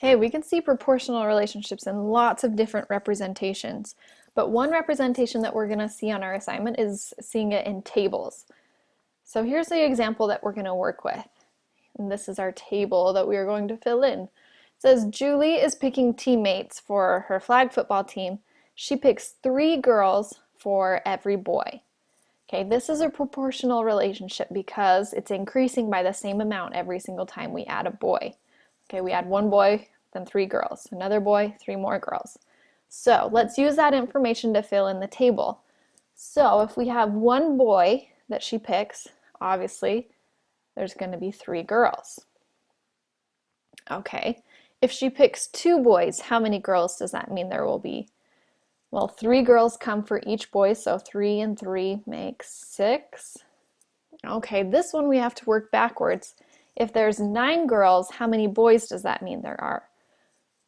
Okay, we can see proportional relationships in lots of different representations, but one representation that we're going to see on our assignment is seeing it in tables. So here's the example that we're going to work with. And this is our table that we are going to fill in. It says Julie is picking teammates for her flag football team. She picks 3 girls for every boy. Okay, this is a proportional relationship because it's increasing by the same amount every single time we add a boy. Okay, we add 1 boy, then 3 girls. Another boy, 3 more girls. So let's use that information to fill in the table. So if we have 1 boy that she picks, obviously there's going to be 3 girls. Okay, if she picks 2 boys, how many girls does that mean there will be? Well, 3 girls come for each boy, so 3 and 3 makes 6. Okay, this one we have to work backwards. If there's 9 girls, how many boys does that mean there are?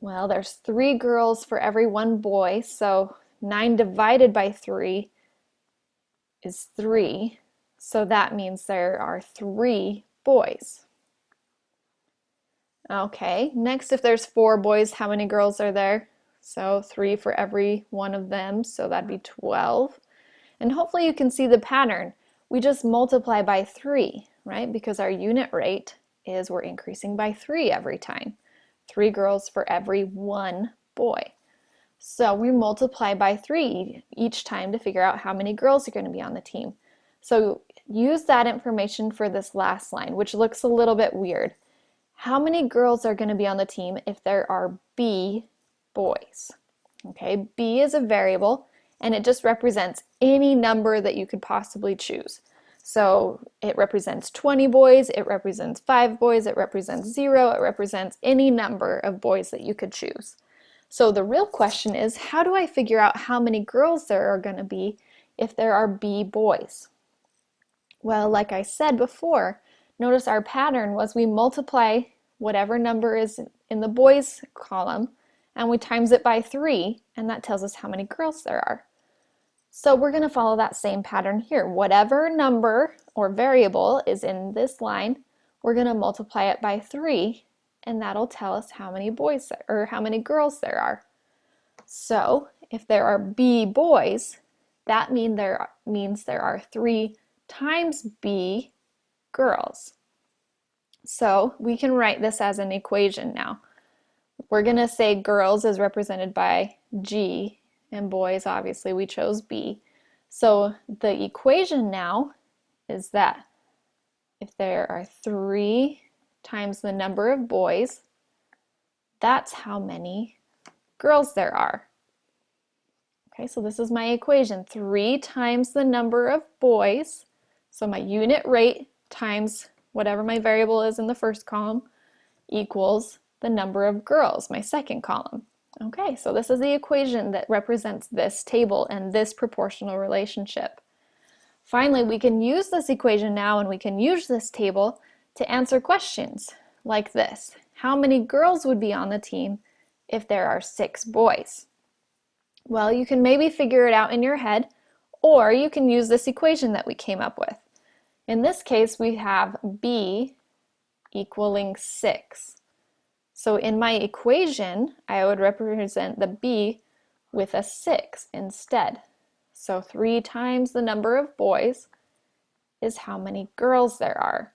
Well, there's 3 girls for every 1 boy, so 9 divided by 3 is 3. So that means there are 3 boys. Okay, next if there's 4 boys, how many girls are there? So 3 for every one of them, so that'd be 12. And hopefully you can see the pattern. We just multiply by 3, right? Because our unit rate is we're increasing by 3 every time. 3 girls for every 1 boy. So we multiply by 3 each time to figure out how many girls are going to be on the team. So use that information for this last line, which looks a little bit weird. How many girls are going to be on the team if there are B boys? Okay, B is a variable and it just represents any number that you could possibly choose. So it represents 20 boys, it represents 5 boys, it represents 0, it represents any number of boys that you could choose. So the real question is, how do I figure out how many girls there are going to be if there are B boys? Well, like I said before, notice our pattern was we multiply whatever number is in the boys column and we times it by 3, and that tells us how many girls there are. So we're going to follow that same pattern here. Whatever number or variable is in this line, we're going to multiply it by 3, and that'll tell us how many boys or how many girls there are. So if there are B boys, that means there are 3 times B girls. So we can write this as an equation now. We're going to say girls is represented by G, and boys, obviously, we chose B. So the equation now is that if there are 3 times the number of boys, that's how many girls there are. Okay, so this is my equation. 3 times the number of boys, so my unit rate times whatever my variable is in the first column, equals the number of girls, my second column. Okay, so this is the equation that represents this table and this proportional relationship. Finally, we can use this equation now and we can use this table to answer questions like this. How many girls would be on the team if there are 6 boys? Well, you can maybe figure it out in your head, or you can use this equation that we came up with. In this case, we have B equaling 6. So in my equation, I would represent the B with a 6 instead. So 3 times the number of boys is how many girls there are.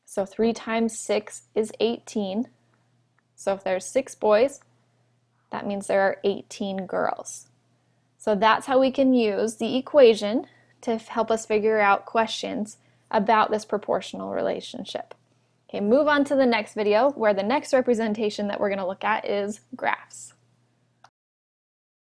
So 3 times 6 is 18. So if there's 6 boys, that means there are 18 girls. So that's how we can use the equation to help us figure out questions about this proportional relationship. Okay, move on to the next video where the next representation that we're going to look at is graphs.